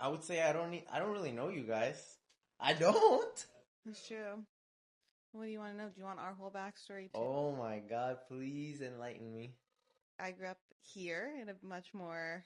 I would say I don't really know you guys. I don't. It's true. What do you want to know? Do you want our whole backstory too? Oh my God, please enlighten me. I grew up here in a much more,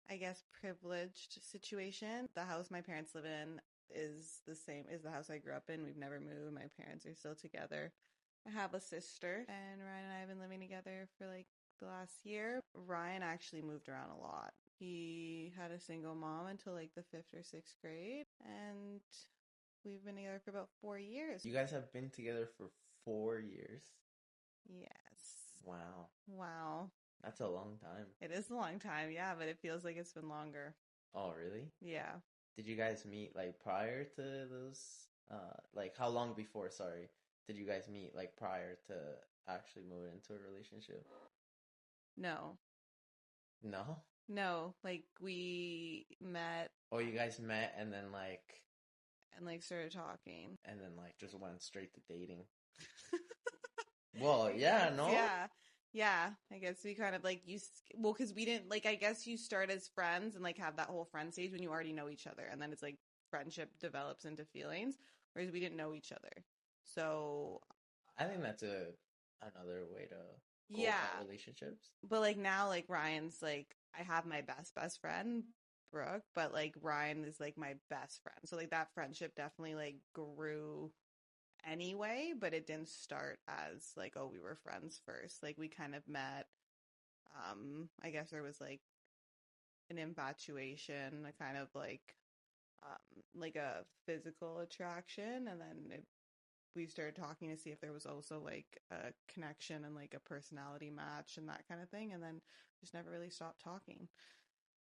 I guess, privileged situation. The house my parents live in is the same as the house I grew up in. We've never moved. My parents are still together. I have a sister, and Ryan and I have been living together for like the last year. Ryan actually moved around a lot. He had a single mom until like the 5th or 6th grade, and we've been together for about 4 years. You guys have been together for 4 years. Yes. Wow. Wow. That's a long time. It is a long time, yeah, but it feels like it's been longer. Oh, really? Yeah. Did you guys meet like prior to those? Like how long before, sorry, did you guys meet like prior to actually moving into a relationship? No. No? No, like we met Oh, you guys met and then and started talking. just went straight to dating. Well, yeah, no? Yeah. Yeah, I guess we kind of like well, because we didn't like, I guess you start as friends and like have that whole friend stage when you already know each other, and then it's like friendship develops into feelings, whereas we didn't know each other. So I think that's another way to go yeah, about relationships. but like now, like Ryan's like, I have my best friend, Brooke, but like Ryan is like my best friend. So like that friendship definitely like grew anyway, but it didn't start as like, oh, we were friends first. Like we kind of met. I guess there was like an infatuation, a kind of like a physical attraction, and then we started talking to see if there was also like a connection and like a personality match and that kind of thing, and then just never really stopped talking.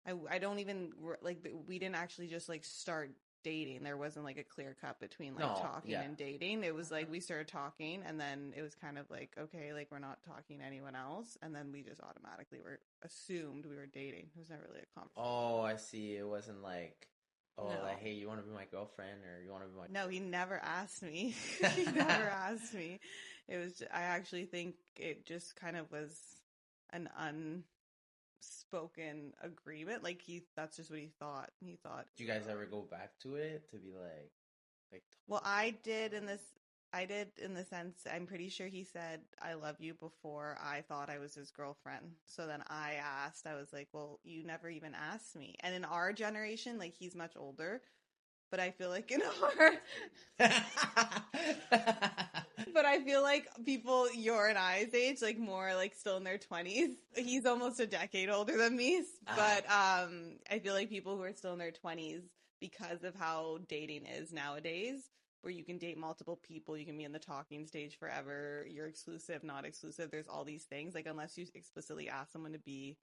I don't even like, we didn't actually just like start dating. There wasn't like a clear cut between like No, talking yeah. and dating. It was like we started talking, and then it was kind of like, okay, like we're not talking to anyone else, and then we just automatically were assumed we were dating. It was never really a conversation. Oh, I see. It wasn't like, oh, No. like, hey, you want to be my girlfriend or you want to be my... No, he never asked me. He never asked me. It was, I actually think it just kind of was an unspoken agreement. Like that's just what he thought. He thought. Did you guys ever go back to it to be like? Well, I did in the sense, I'm pretty sure he said, I love you before I thought I was his girlfriend. So then I asked, I was like, well, you never even asked me. And in our generation, like he's much older, but I feel like in our, but I feel like people your and I's age, like more like still in their 20s. He's almost a decade older than me, but I feel like people who are still in their 20s, because of how dating is nowadays, where you can date multiple people, you can be in the talking stage forever, you're exclusive, not exclusive, there's all these things, like unless you explicitly ask someone to be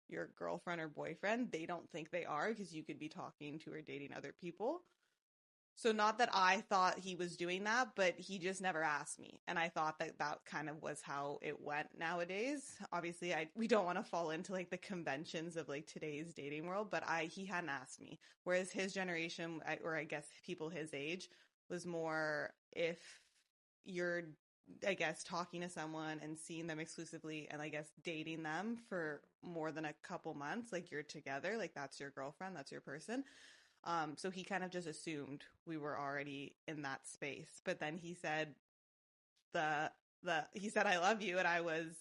your girlfriend or boyfriend, they don't think they are, because you could be talking to or dating other people. So not that I thought he was doing that, but he just never asked me. And I thought that that kind of was how it went nowadays. Obviously, we don't want to fall into like the conventions of like today's dating world, but he hadn't asked me. Whereas his generation, or I guess people his age, was more, if you're, I guess, talking to someone and seeing them exclusively and I guess dating them for more than a couple months, like you're together, like that's your girlfriend, that's your person. So he kind of just assumed we were already in that space. But then he said he said, I love you. And I was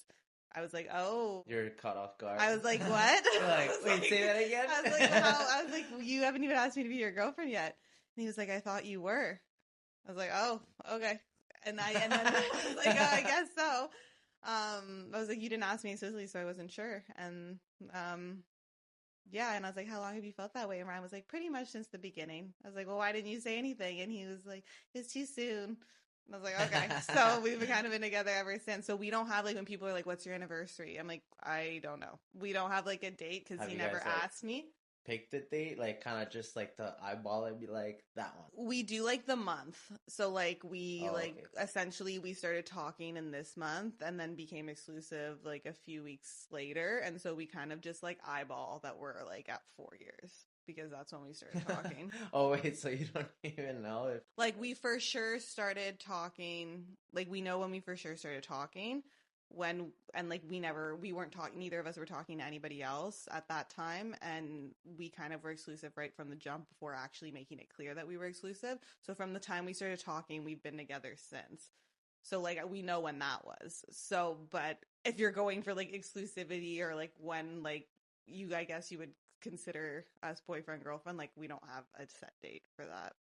like, oh. You're caught off guard. I was like, what? You're like, wait, say that again? I was like, how? I was like, you haven't even asked me to be your girlfriend yet. And he was like, I thought you were. I was like, oh, okay. And then I was like, oh, I guess so. I was like, you didn't ask me explicitly, so I wasn't sure. And yeah, and I was like, how long have you felt that way? And Ryan was like, pretty much since the beginning. I was like, well, why didn't you say anything? And he was like, it's too soon. And I was like, okay. So we've kind of been together ever since. So we don't have like, when people are like, what's your anniversary? I'm like, I don't know. We don't have like a date because he never asked me. Pick the date, like kind of just like the eyeball and be like, that one. We do like the month. So like essentially we started talking in this month and then became exclusive like a few weeks later. And so we kind of just like eyeball that we're like at 4 years, because that's when we started talking. Oh wait, so you don't even know if like we for sure started talking, like we know when we for sure started talking like we weren't talking, neither of us were talking to anybody else at that time, and we kind of were exclusive right from the jump before actually making it clear that we were exclusive. So from the time we started talking, we've been together since. So like we know when that was. So, but if you're going for like exclusivity or like when like I guess you would consider us boyfriend girlfriend, like we don't have a set date for that.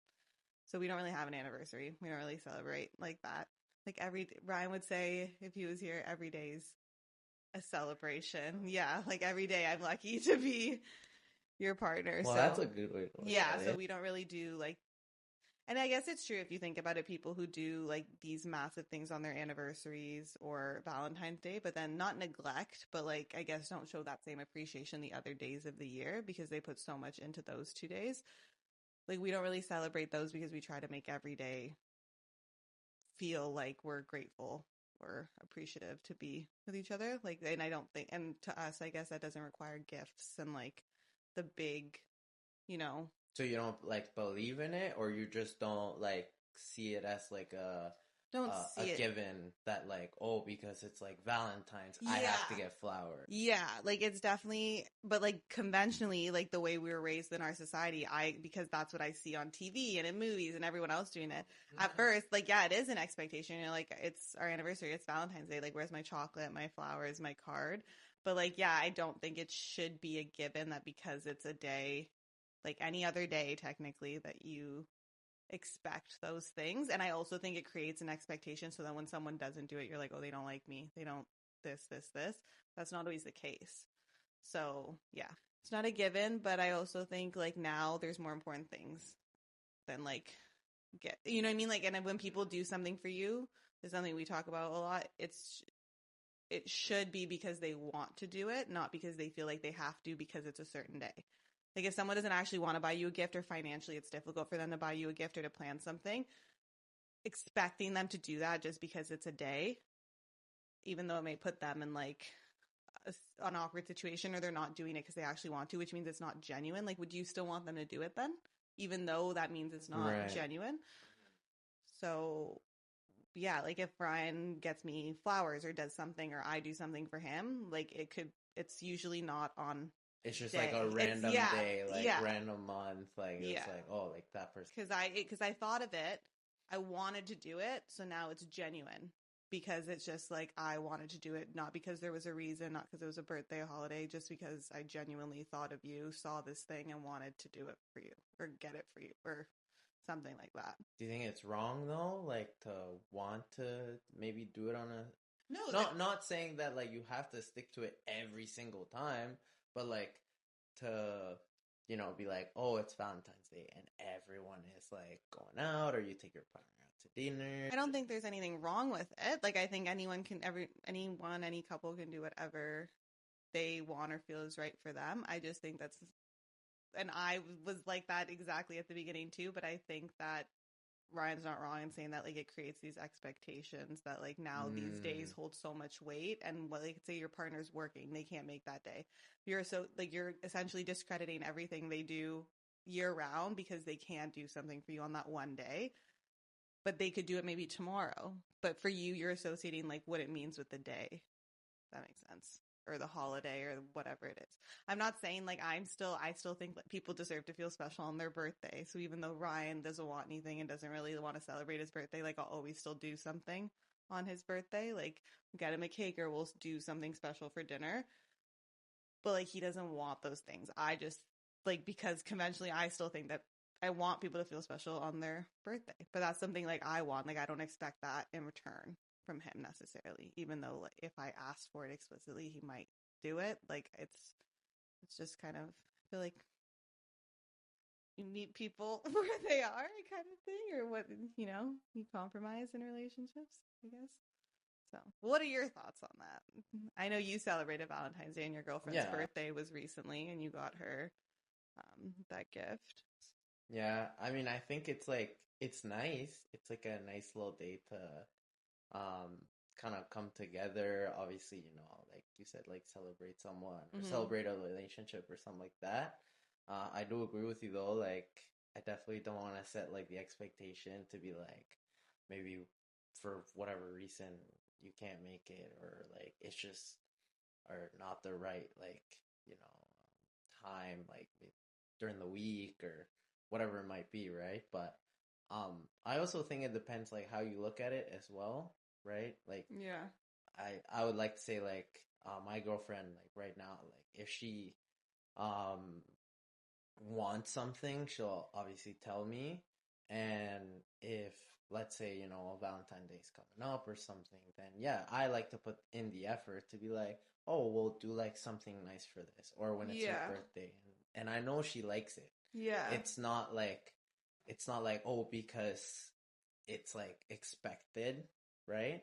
So we don't really have an anniversary. We don't really celebrate like that. Like Ryan would say if he was here, every day's a celebration. Yeah, like every day I'm lucky to be your partner. Well, so that's a good way to look yeah, at so it. we don't really do like, and I guess it's true if you think about it, people who do like these massive things on their anniversaries or Valentine's Day, but then not neglect, but like I guess don't show that same appreciation the other days of the year because they put so much into those 2 days. Like we don't really celebrate those because we try to make every day feel like we're grateful or appreciative to be with each other. Like, and I don't think, and to us, I guess that doesn't require gifts and like the big, you know. So you don't like believe in it, or you just don't like see it as like Don't a see it. given that like, oh, because it's like Valentine's, I have to Yeah. get flowers. Yeah, like it's definitely, but like conventionally, like the way we were raised in our society, because that's what I see on TV and in movies and everyone else doing it. At first, like, yeah, it is an expectation. You're like, it's our anniversary, it's Valentine's Day. Like, where's my chocolate, my flowers, my card? But like, yeah, I don't think it should be a given that because it's a day, like any other day, technically, that you expect those things. And I also think it creates an expectation so that when someone doesn't do it, you're like, oh, they don't like me. They don't this. That's not always the case. So yeah, it's not a given, but I also think like now there's more important things than like you know what I mean? Like, and when people do something for you, there's something we talk about a lot. It should be because they want to do it, not because they feel like they have to because it's a certain day. Like if someone doesn't actually want to buy you a gift or financially it's difficult for them to buy you a gift or to plan something, expecting them to do that just because it's a day, even though it may put them in like an awkward situation or they're not doing it because they actually want to, which means it's not genuine. Like, would you still want them to do it then? Even though that means it's not Right. genuine. So yeah, like if Brian gets me flowers or does something or I do something for him, like it's usually not on It's just day. like a random day, like yeah. random month, like Yeah. it's like, oh, like that person. Because I thought of it, I wanted to do it, so now it's genuine because it's just like I wanted to do it, not because there was a reason, not because it was a birthday, a holiday, just because I genuinely thought of you, saw this thing, and wanted to do it for you or get it for you or something like that. Do you think it's wrong though, like to want to maybe do it on a No, not saying that like you have to stick to it every single time, but like to be like, oh, it's Valentine's Day and everyone is like going out, or you take your partner out to dinner. I don't think there's anything wrong with it. Like I think any couple can do whatever they want or feel is right for them. I just think and I was like that exactly at the beginning too, but I think that Ryan's not wrong in saying that like it creates these expectations that like now these days hold so much weight, and like say your partner's working, they can't make that day. You're essentially discrediting everything they do year round because they can't do something for you on that one day. But they could do it maybe tomorrow. But for you, you're associating like what it means with the day. If that makes sense. Or the holiday or whatever it is. I'm not saying like I still think that people deserve to feel special on their birthday. So even though Ryan doesn't want anything and doesn't really want to celebrate his birthday, like I'll always still do something on his birthday. Like get him a cake or we'll do something special for dinner. But like he doesn't want those things. I just like because conventionally I still think that I want people to feel special on their birthday. But that's something like I want. Like I don't expect that in return from him necessarily, even though like if I asked for it explicitly he might do it. Like it's just kind of I feel like you meet people where they are kind of thing, or what you compromise in relationships, I guess. So what are your thoughts on that? I know you celebrated Valentine's Day and your girlfriend's birthday was recently and you got her that gift. Yeah, I mean, I think it's like it's nice. It's like a nice little day to kind of come together. Obviously, like you said, like celebrate someone or celebrate a relationship or something like that. I do agree with you though. Like, I definitely don't want to set like the expectation to be like maybe for whatever reason you can't make it, or like it's just or not the right like time like during the week or whatever it might be, right? But I also think it depends like how you look at it as well, right? Like Yeah. I would like to say like my girlfriend like right now, like if she um wants something, she'll obviously tell me. And if, let's say, Valentine's Day is coming up or something, then yeah, I like to put in the effort to be like, oh, we'll do like something nice for this, or when it's her Yeah. birthday, and I know she likes it. Yeah. It's not like, oh, because it's like expected, right?